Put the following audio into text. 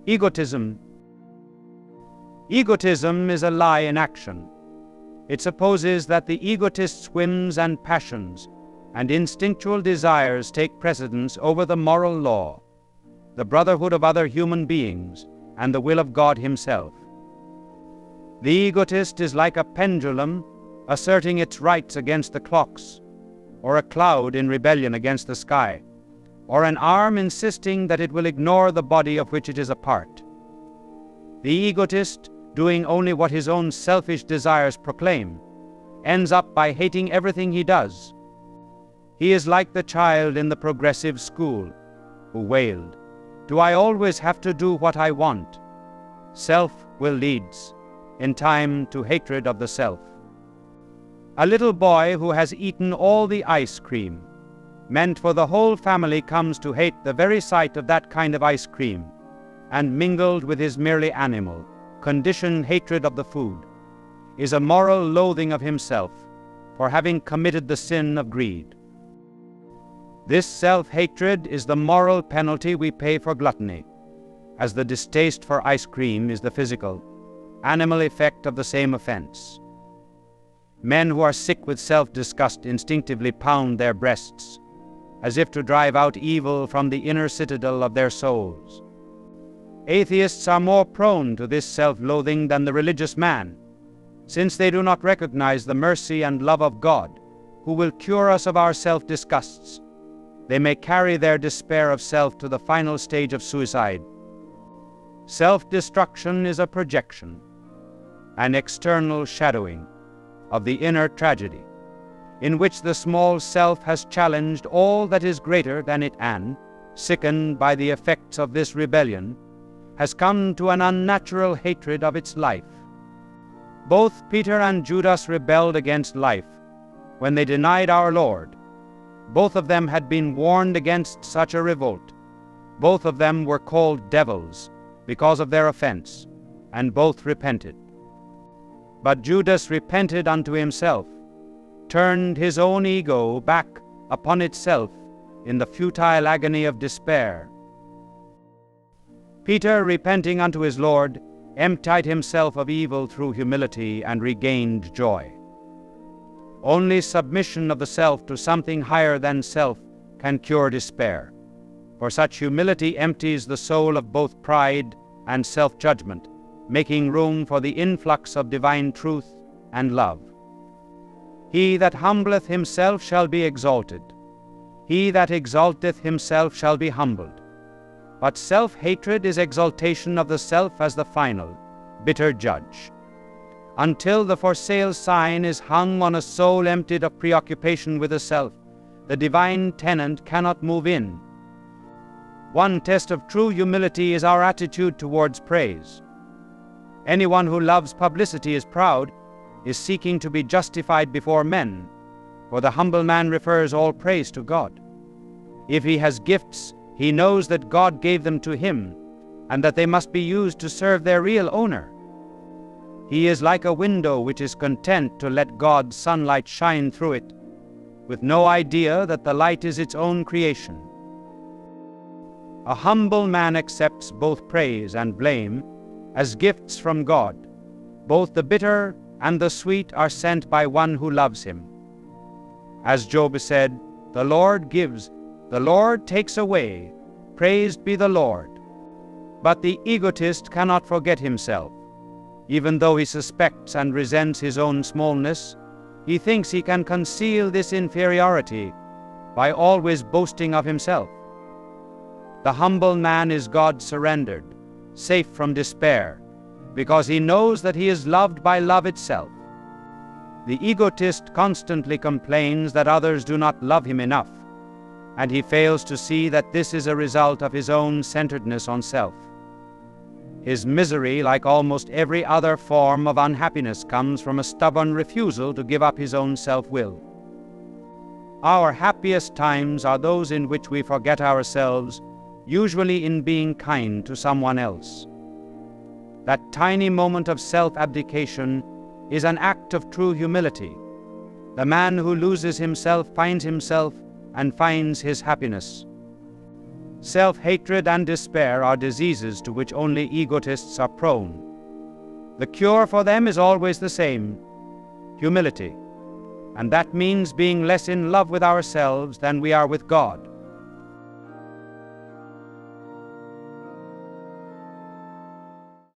Egotism. Egotism is a lie in action. It supposes that the egotist's whims and passions and instinctual desires take precedence over the moral law, the brotherhood of other human beings, and the will of God Himself. The egotist is like a pendulum asserting its rights against the clocks, or a cloud in rebellion against the sky, or an arm insisting that it will ignore the body of which it is a part. The egotist, doing only what his own selfish desires proclaim, ends up by hating everything he does. He is like the child in the progressive school who wailed, "Do I always have to do what I want?" Self-will leads, in time, to hatred of the self. A little boy who has eaten all the ice cream, meant for the whole family, comes to hate the very sight of that kind of ice cream, and mingled with his merely animal, conditioned hatred of the food, is a moral loathing of himself for having committed the sin of greed. This self-hatred is the moral penalty we pay for gluttony, as the distaste for ice cream is the physical, animal effect of the same offense. Men who are sick with self-disgust instinctively pound their breasts, as if to drive out evil from the inner citadel of their souls. Atheists are more prone to this self-loathing than the religious man, since they do not recognize the mercy and love of God, who will cure us of our self-disgusts. They may carry their despair of self to the final stage of suicide. Self-destruction is a projection, an external shadowing of the inner tragedy, in which the small self has challenged all that is greater than it and, sickened by the effects of this rebellion, has come to an unnatural hatred of its life. Both Peter and Judas rebelled against life when they denied our Lord. Both of them had been warned against such a revolt. Both of them were called devils because of their offense, and both repented. But Judas repented unto himself, turned his own ego back upon itself in the futile agony of despair. Peter, repenting unto his Lord, emptied himself of evil through humility and regained joy. Only submission of the self to something higher than self can cure despair, for such humility empties the soul of both pride and self-judgment, making room for the influx of divine truth and love. He that humbleth himself shall be exalted. He that exalteth himself shall be humbled. But self-hatred is exaltation of the self as the final, bitter judge. Until the for sale sign is hung on a soul emptied of preoccupation with the self, the divine tenant cannot move in. One test of true humility is our attitude towards praise. Anyone who loves publicity is proud, is seeking to be justified before men, for the humble man refers all praise to God. If he has gifts, he knows that God gave them to him, and that they must be used to serve their real owner. He is like a window which is content to let God's sunlight shine through it, with no idea that the light is its own creation. A humble man accepts both praise and blame as gifts from God. Both the bitter and the sweet are sent by one who loves him. As Job said, "The Lord gives, the Lord takes away, praised be the Lord." But the egotist cannot forget himself. Even though he suspects and resents his own smallness, he thinks he can conceal this inferiority by always boasting of himself. The humble man is God-surrendered, safe from despair, because he knows that he is loved by love itself. The egotist constantly complains that others do not love him enough, and he fails to see that this is a result of his own centeredness on self. His misery, like almost every other form of unhappiness, comes from a stubborn refusal to give up his own self-will. Our happiest times are those in which we forget ourselves, usually in being kind to someone else. That tiny moment of self-abdication is an act of true humility. The man who loses himself finds himself and finds his happiness. Self-hatred and despair are diseases to which only egotists are prone. The cure for them is always the same: humility. And that means being less in love with ourselves than we are with God.